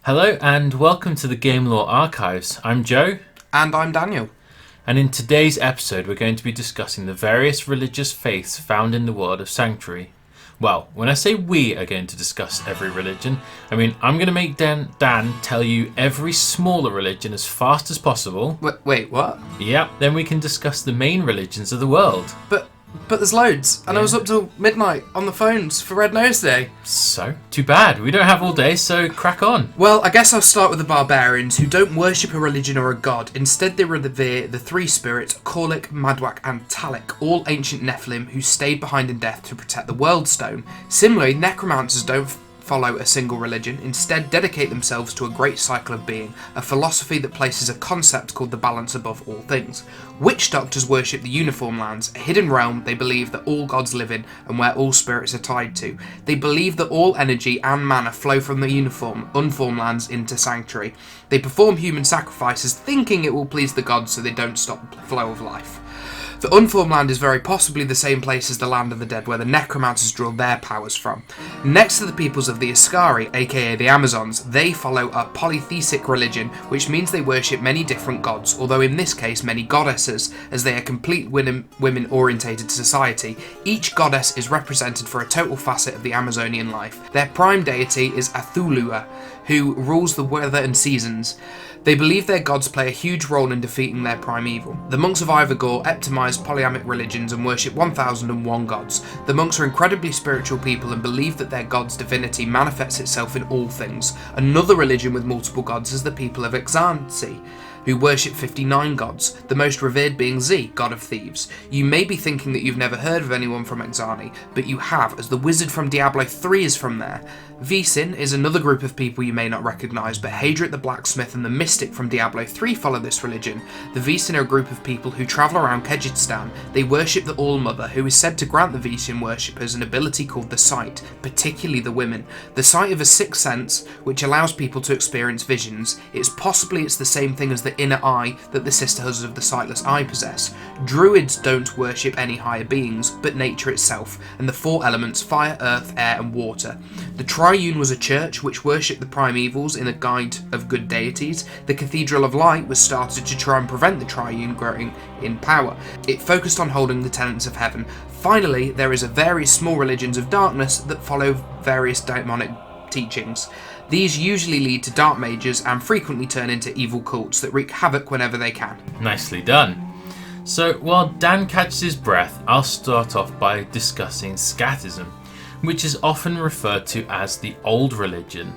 Hello and welcome to the Game Lore Archives. I'm Joe. And I'm Daniel. And in today's episode we're going to be discussing the various religious faiths found in the world of Sanctuary. Well, when I say we are going to discuss every religion, I mean I'm going to make Dan tell you every smaller religion as fast as possible. Wait, what? Yep, then we can discuss the main religions of the world. But there's loads, and I was up till midnight on the phones for Red Nose Day. So, too bad. We don't have all day, so crack on. Well, I guess I'll start with the barbarians, who don't worship a religion or a god. Instead, they revere the three spirits, Korlik, Madwak, and Talik, all ancient Nephilim who stayed behind in death to protect the World Stone. Similarly, necromancers don't follow a single religion, instead dedicate themselves to a great cycle of being, a philosophy that places a concept called the balance above all things. Witch doctors worship the Uniform Lands, a hidden realm they believe that all gods live in and where all spirits are tied to. They believe that all energy and mana flow from the Unformed Lands into Sanctuary. They perform human sacrifices thinking it will please the gods so they don't stop the flow of life. The Unformed Land is very possibly the same place as the Land of the Dead where the necromancers draw their powers from. Next to the peoples of the Ascari, aka the Amazons, they follow a polytheistic religion, which means they worship many different gods, although in this case many goddesses, as they are complete women-orientated society. Each goddess is represented for a total facet of the Amazonian life. Their prime deity is Athulua, who rules the weather and seasons. They believe their gods play a huge role in defeating their primeval. The monks of Ivogor optimize polyamic religions and worship 1001 gods. The monks are incredibly spiritual people and believe that their god's divinity manifests itself in all things. Another religion with multiple gods is the people of Exansi, who worship 59 gods, the most revered being Z, god of thieves. You may be thinking that you've never heard of anyone from Exani, but you have, as the wizard from Diablo 3 is from there. Visin is another group of people you may not recognise, but Hadric the blacksmith and the mystic from Diablo 3 follow this religion. The Visin are a group of people who travel around Kejitstan. They worship the All-Mother, who is said to grant the Visin worshippers an ability called the Sight, particularly the women. The sight of a sixth sense, which allows people to experience visions. It's the same thing as the inner eye that the sisterhoods of the sightless eye possess. Druids don't worship any higher beings, but nature itself, and the four elements fire, earth, air, and water. The Triune was a church which worshipped the primevals in a guide of good deities. The Cathedral of Light was started to try and prevent the Triune growing in power. It focused on holding the tenets of heaven. Finally, there is a various small religions of darkness that follow various demonic teachings. These usually lead to dark mages and frequently turn into evil cults that wreak havoc whenever they can. Nicely done. So while Dan catches his breath, I'll start off by discussing Skatism, which is often referred to as the Old Religion.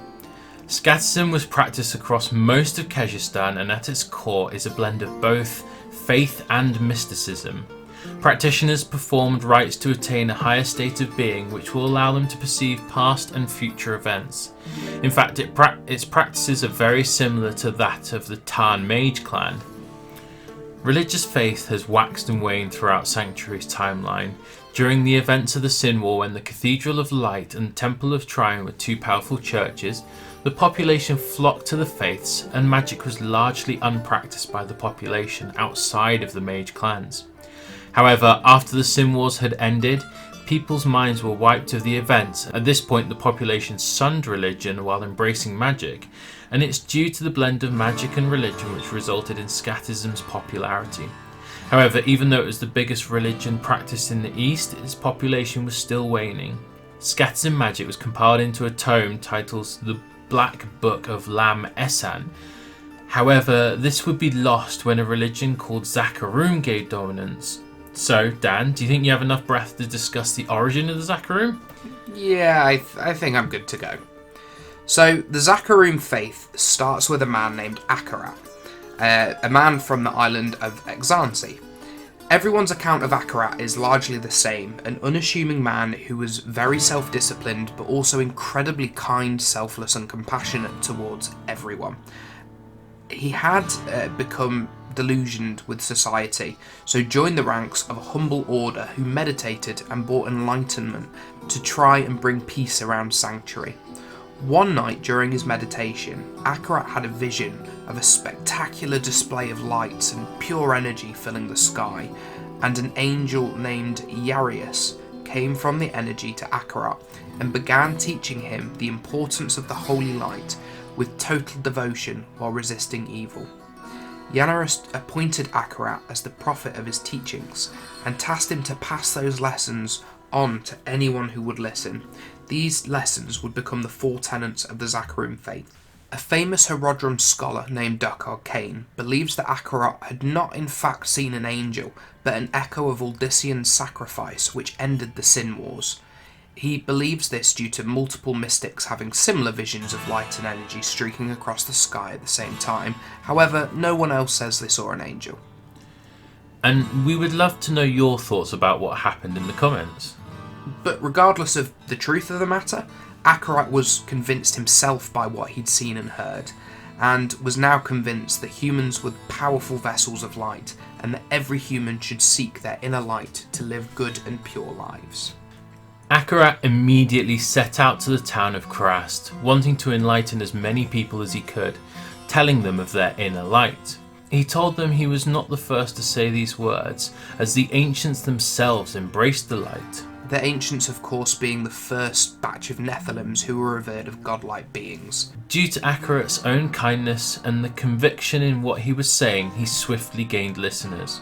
Skatism was practiced across most of Kyrgyzstan and at its core is a blend of both faith and mysticism. Practitioners performed rites to attain a higher state of being which will allow them to perceive past and future events. In fact, its practices are very similar to that of the Tarn Mage clan. Religious faith has waxed and waned throughout Sanctuary's timeline. During the events of the Sin War, when the Cathedral of Light and Temple of Triune were two powerful churches, the population flocked to the faiths and magic was largely unpracticed by the population outside of the mage clans. However, after the Sin Wars had ended, people's minds were wiped of the events. At this point, the population shunned religion while embracing magic, and it's due to the blend of magic and religion which resulted in Skatism's popularity. However, even though it was the biggest religion practiced in the East, its population was still waning. Skatism magic was compiled into a tome titled The Black Book of Lam Esan. However, this would be lost when a religion called Zakarum gained dominance. So, Dan, do you think you have enough breath to discuss the origin of the Zakarum? Yeah, I think I'm good to go. So, the Zakarum faith starts with a man named Akarat, a man from the island of Exansi. Everyone's account of Akarat is largely the same, an unassuming man who was very self-disciplined but also incredibly kind, selfless and compassionate towards everyone. He had become delusioned with society, so joined the ranks of a humble order who meditated and brought enlightenment to try and bring peace around Sanctuary. One night during his meditation, Akarat had a vision of a spectacular display of lights and pure energy filling the sky, and an angel named Inarius came from the energy to Akarat and began teaching him the importance of the holy light. with total devotion while resisting evil. Inarius appointed Akarat as the prophet of his teachings and tasked him to pass those lessons on to anyone who would listen. These lessons would become the 4 tenets of the Zakarum Faith. A famous Herodrum scholar named Que-Hegan believes that Akarat had not in fact seen an angel, but an echo of Uldissian's sacrifice which ended the Sin Wars. He believes this due to multiple mystics having similar visions of light and energy streaking across the sky at the same time. However, no one else says they saw an angel. And we would love to know your thoughts about what happened in the comments. But regardless of the truth of the matter, Akarat was convinced himself by what he'd seen and heard, and was now convinced that humans were powerful vessels of light, and that every human should seek their inner light to live good and pure lives. Akarat immediately set out to the town of Krast, wanting to enlighten as many people as he could, telling them of their inner light. He told them he was not the first to say these words, as the ancients themselves embraced the light. The ancients, of course, being the first batch of Nephilims who were revered as godlike beings. Due to Akarat's own kindness and the conviction in what he was saying, he swiftly gained listeners.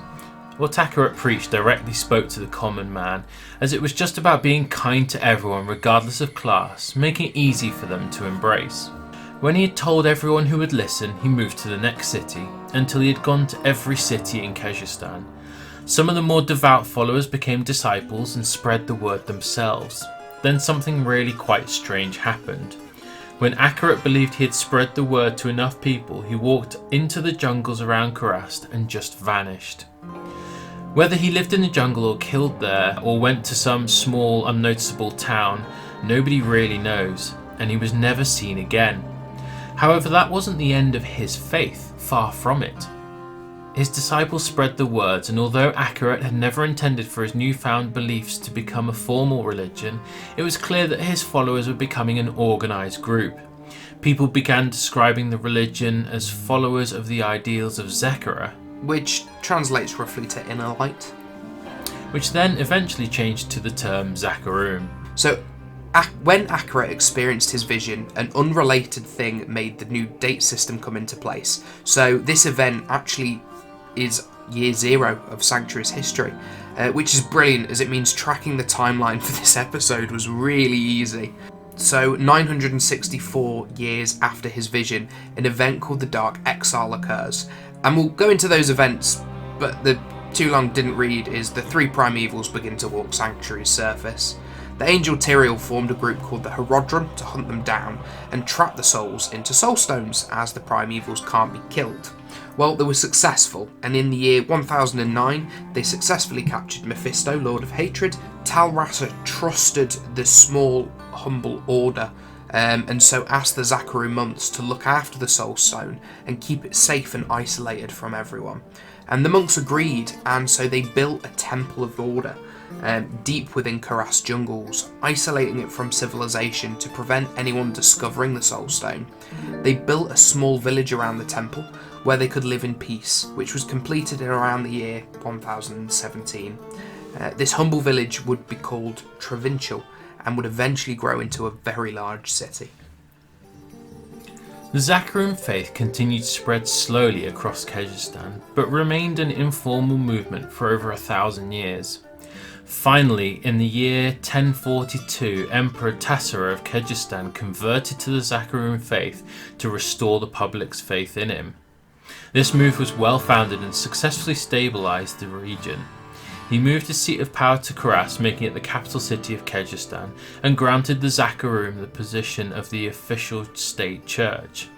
What Akarat preached directly spoke to the common man, as it was just about being kind to everyone regardless of class, making it easy for them to embrace. When he had told everyone who would listen, he moved to the next city, until he had gone to every city in Que-Hegan. Some of the more devout followers became disciples and spread the word themselves. Then something really quite strange happened. When Akarat believed he had spread the word to enough people, he walked into the jungles around Krast and just vanished. Whether he lived in the jungle or killed there, or went to some small unnoticeable town, nobody really knows, and he was never seen again. However, that wasn't the end of his faith, far from it. His disciples spread the words, and although Akarat had never intended for his newfound beliefs to become a formal religion, it was clear that his followers were becoming an organised group. People began describing the religion as followers of the ideals of Zechariah, which translates roughly to inner light. Which then eventually changed to the term Zakarum. So, when Akarat experienced his vision, an unrelated thing made the new date system come into place. So this event actually is year 0 of Sanctuary's history, which is brilliant as it means tracking the timeline for this episode was really easy. So 964 years after his vision, an event called the Dark Exile occurs. And we'll go into those events, but the too long didn't read is the 3 primevals begin to walk Sanctuary's surface. The angel Tyrael formed a group called the Herodrum to hunt them down and trap the souls into soulstones, as the primevals can't be killed. Well, they were successful, and in the year 1009 they successfully captured Mephisto, Lord of Hatred. Talrasa trusted the small, humble order, and so asked the Zachary monks to look after the soulstone and keep it safe and isolated from everyone. And the monks agreed, and so they built a temple of order deep within Krast jungles, isolating it from civilization to prevent anyone discovering the soulstone. They built a small village around the temple where they could live in peace, which was completed in around the year 1017. This humble village would be called Provincial and would eventually grow into a very large city. The Zakarum faith continued to spread slowly across Que-Hegan, but remained an informal movement for over 1,000 years. Finally, in the year 1042, Emperor Tassara of Que-Hegan converted to the Zakarum faith to restore the public's faith in him. This move was well founded and successfully stabilised the region. He moved his seat of power to Krast, making it the capital city of Que-Hegan, and granted the Zakarum the position of the official state church,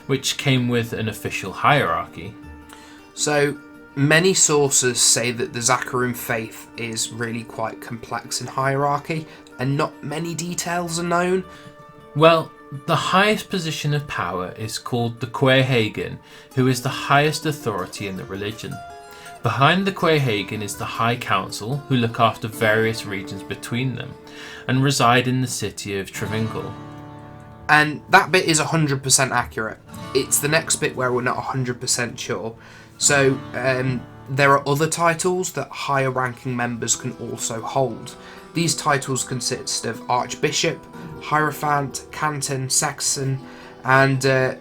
which came with an official hierarchy. So, many sources say that the Zakarum faith is really quite complex in hierarchy, and not many details are known. Well, the highest position of power is called the Que-Hegan, who is the highest authority in the religion. Behind the Que-Hegan is the High Council, who look after various regions between them, and reside in the city of Trevingal. And that bit is 100% accurate. It's the next bit where we're not 100% sure. So, there are other titles that higher ranking members can also hold. These titles consist of Archbishop, Hierophant, Canton, Sexton, And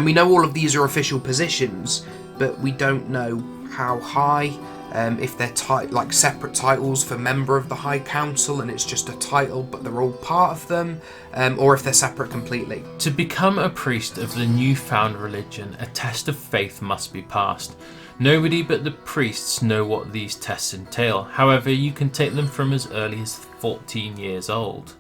we know all of these are official positions, but we don't know how high, if they're like separate titles for member of the High Council and it's just a title but they're all part of them, or if they're separate completely. To become a priest of the newfound religion, a test of faith must be passed. Nobody but the priests know what these tests entail. However, you can take them from as early as 14 years old.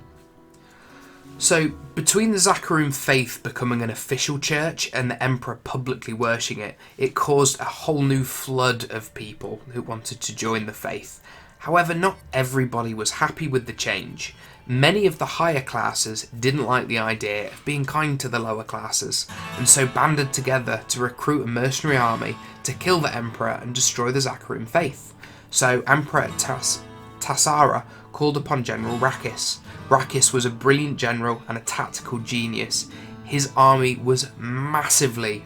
So, between the Zakarum Faith becoming an official church and the Emperor publicly worshipping it, it caused a whole new flood of people who wanted to join the faith. However, not everybody was happy with the change. Many of the higher classes didn't like the idea of being kind to the lower classes, and so banded together to recruit a mercenary army to kill the Emperor and destroy the Zakarum Faith. So, Emperor Tassara called upon General Ruckus. Ruckus was a brilliant general and a tactical genius. His army was massively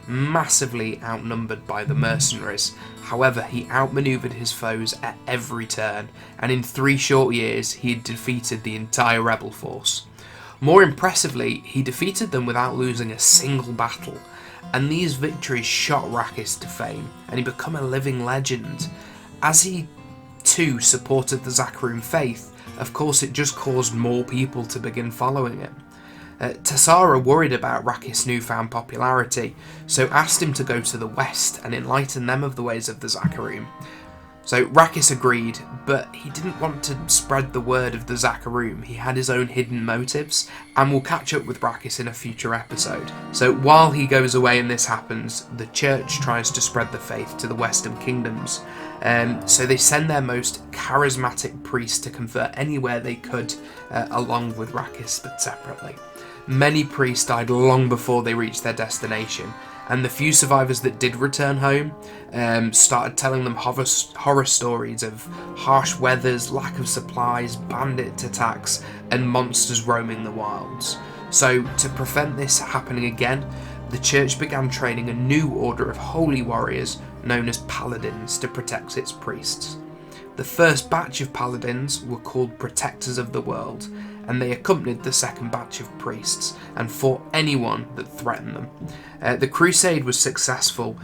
outnumbered by the mercenaries. However, he outmaneuvered his foes at every turn, and in 3 short years he had defeated the entire rebel force. More impressively, he defeated them without losing a single battle, and these victories shot Ruckus to fame, and he became a living legend. As he too supported the Zakarum Faith, of course it just caused more people to begin following him. Tassara worried about Ruckus' newfound popularity, so asked him to go to the west and enlighten them of the ways of the Zakarum. So Ruckus agreed, but he didn't want to spread the word of the Zakarum. He had his own hidden motives, and we'll catch up with Ruckus in a future episode. So while he goes away and this happens, the church tries to spread the faith to the western kingdoms. So they send their most charismatic priests to convert anywhere they could, along with Ruckus, but separately. Many priests died long before they reached their destination, and the few survivors that did return home started telling them horror stories of harsh weathers, lack of supplies, bandit attacks, and monsters roaming the wilds. So to prevent this happening again, the church began training a new order of holy warriors known as paladins to protect its priests. The first batch of paladins were called Protectors of the World, and they accompanied the second batch of priests and fought anyone that threatened them. The crusade was successful,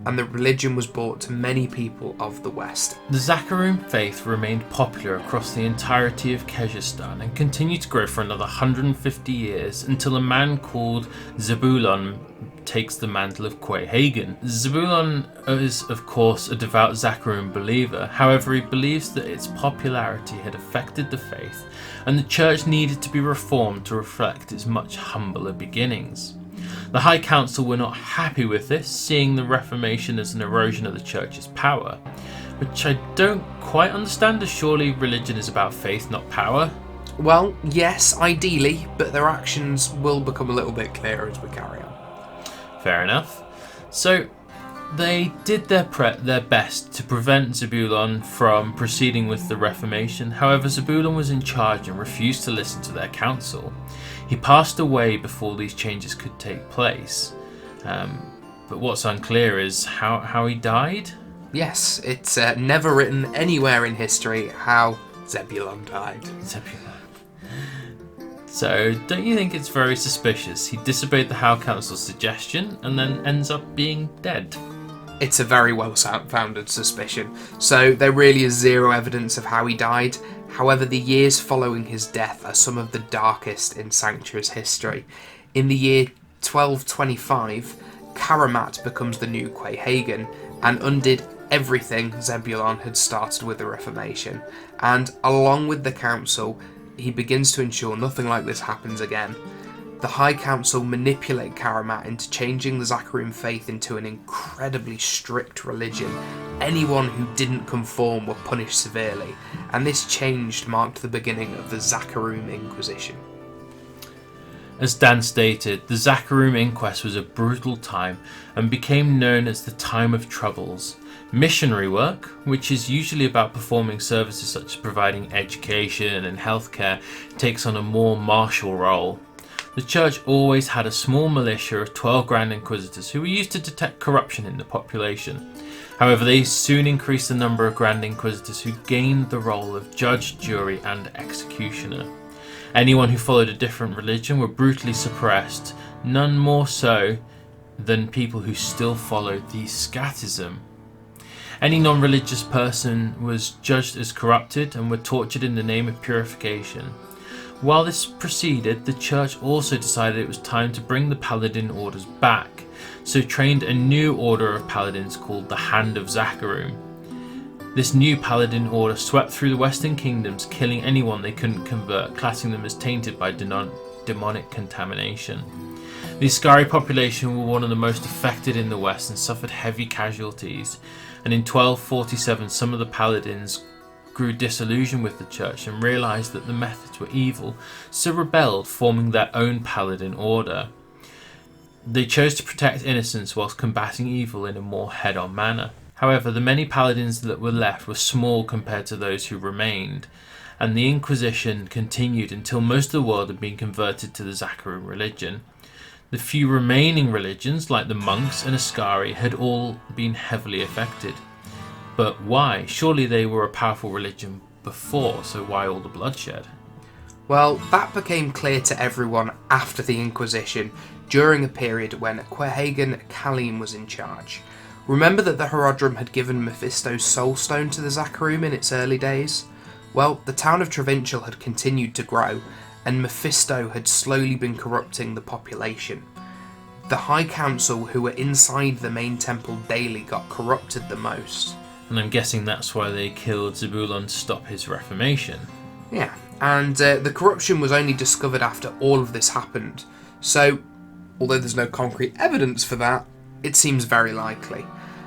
and the religion was brought to many people of the West. The Zakarum faith remained popular across the entirety of Que-Hegan and continued to grow for another 150 years until a man called Zebulon takes the mantle of Que-Hegan. Zebulon is, of course, a devout Zakarum believer. However, he believes that its popularity had affected the faith, and the church needed to be reformed to reflect its much humbler beginnings. The High Council were not happy with this, seeing the Reformation as an erosion of the church's power, which I don't quite understand, as surely religion is about faith, not power. Well, yes, ideally, but their actions will become a little bit clearer as we carry on. Fair enough. So they did their best to prevent Zebulon from proceeding with the Reformation. However, Zebulon was in charge and refused to listen to their counsel. He passed away before these changes could take place. But what's unclear is how he died? Yes, it's never written anywhere in history how Zebulon died. Zebulon. So, don't you think it's very suspicious? He disobeyed the High Council's suggestion and then ends up being dead. It's a very well-founded suspicion, so there really is zero evidence of how he died. However, the years following his death are some of the darkest in Sanctuary's history. In the year 1225, Karamat becomes the new Que-Hegan and undid everything Zebulon had started with the Reformation, and along with the council, he begins to ensure nothing like this happens again. The High Council manipulate Karamat into changing the Zakarum faith into an incredibly strict religion. Anyone who didn't conform were punished severely, and this change marked the beginning of the Zakarum Inquisition. As Dan stated, the Zakarum Inquest was a brutal time and became known as the Time of Troubles. Missionary work, which is usually about performing services such as providing education and healthcare, takes on a more martial role. The church always had a small militia of 12 Grand Inquisitors who were used to detect corruption in the population. However, they soon increased the number of Grand Inquisitors who gained the role of judge, jury and executioner. Anyone who followed a different religion were brutally suppressed none more so than people who still followed the Skatism. Any non-religious person was judged as corrupted and were tortured in the name of purification. While this proceeded, the church also decided it was time to bring the paladin orders back, so trained a new order of paladins called the Hand of Zachary. This new paladin order swept through the Western Kingdoms, killing anyone they couldn't convert, classing them as tainted by demonic contamination. The Zachary population were one of the most affected in the West and suffered heavy casualties, and in 1247 some of the paladins grew disillusioned with the church and realised that the methods were evil, so rebelled, forming their own paladin order. They chose to protect innocence whilst combating evil in a more head-on manner. However, the many paladins that were left were small compared to those who remained, and the Inquisition continued until most of the world had been converted to the Zakarum religion. The few remaining religions, like the monks and Ascari, had all been heavily affected. But why? Surely they were a powerful religion before, so why all the bloodshed? Well, that became clear to everyone after the Inquisition, during a period when Que-Hegan Kalim was in charge. Remember that the Horadrim had given Mephisto's soul stone to the Zakarum in its early days? Well, the town of Travinchal had continued to grow, and Mephisto had slowly been corrupting the population. The High Council, who were inside the main temple daily, got corrupted the most. And I'm guessing that's why they killed Zebulon to stop his reformation. Yeah, and the corruption was only discovered after all of this happened. So, although there's no concrete evidence for that, it seems very likely.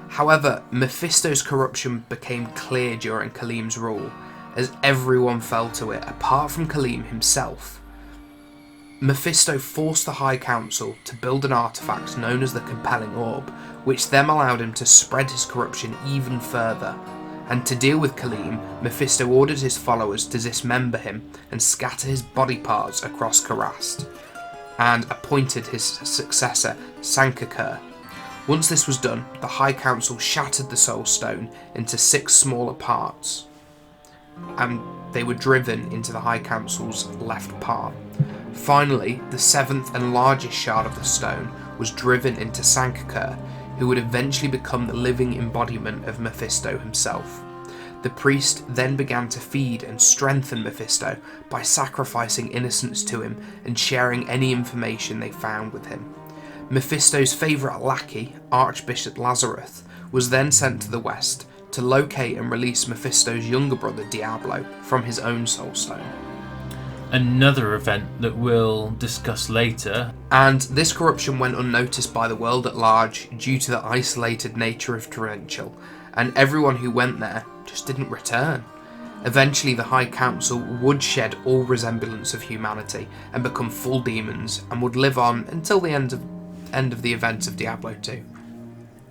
However, Mephisto's corruption became clear during Kalim's rule, as everyone fell to it apart from Kalim himself. Mephisto forced the High Council to build an artifact known as the Compelling Orb, which then allowed him to spread his corruption even further. And to deal with Kalim, Mephisto ordered his followers to dismember him and scatter his body parts across Karast, and appointed his successor, Sankakur. Once this was done, the High Council shattered the Soul Stone into 6 smaller parts, and they were driven into the High Council's left palm. Finally, the 7th and largest shard of the stone was driven into Sankakur, who would eventually become the living embodiment of Mephisto himself. The priest then began to feed and strengthen Mephisto by sacrificing innocents to him and sharing any information they found with him. Mephisto's favourite lackey, Archbishop Lazarus, was then sent to the west to locate and release Mephisto's younger brother Diablo from his own soul stone. Another event that we'll discuss later. And this corruption went unnoticed by the world at large due to the isolated nature of Torrential, and everyone who went there just didn't return. Eventually the High Council would shed all resemblance of humanity and become full demons, and would live on until the end of the events of Diablo 2.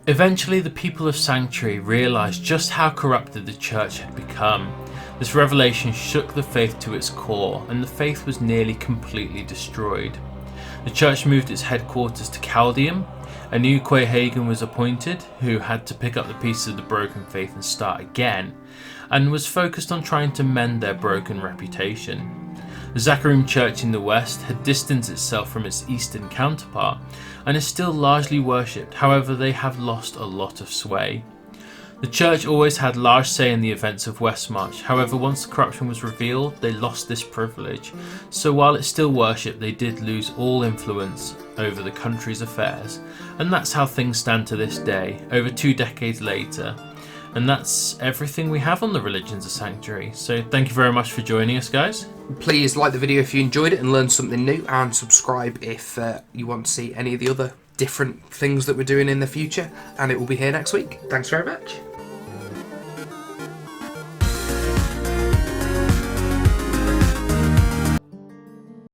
Eventually the people of Sanctuary realised just how corrupted the church had become. This revelation shook the faith to its core, and the faith was nearly completely destroyed. The church moved its headquarters to Chaldeum. A new Que-Hegan was appointed, who had to pick up the pieces of the broken faith and start again, and was focused on trying to mend their broken reputation. The Zakarum Church in the west had distanced itself from its eastern counterpart, and is still largely worshipped. However, they have lost a lot of sway. The church always had large say in the events of Westmarch. However, once the corruption was revealed, they lost this privilege. So while it's still worshipped, they did lose all influence over the country's affairs. And that's how things stand to this day, over 2 decades later. And that's everything we have on the Religions of Sanctuary. So thank you very much for joining us, guys. Please like the video if you enjoyed it and learned something new, and subscribe if you want to see any of the other different things that we're doing in the future, and it will be here next week. Thanks very much.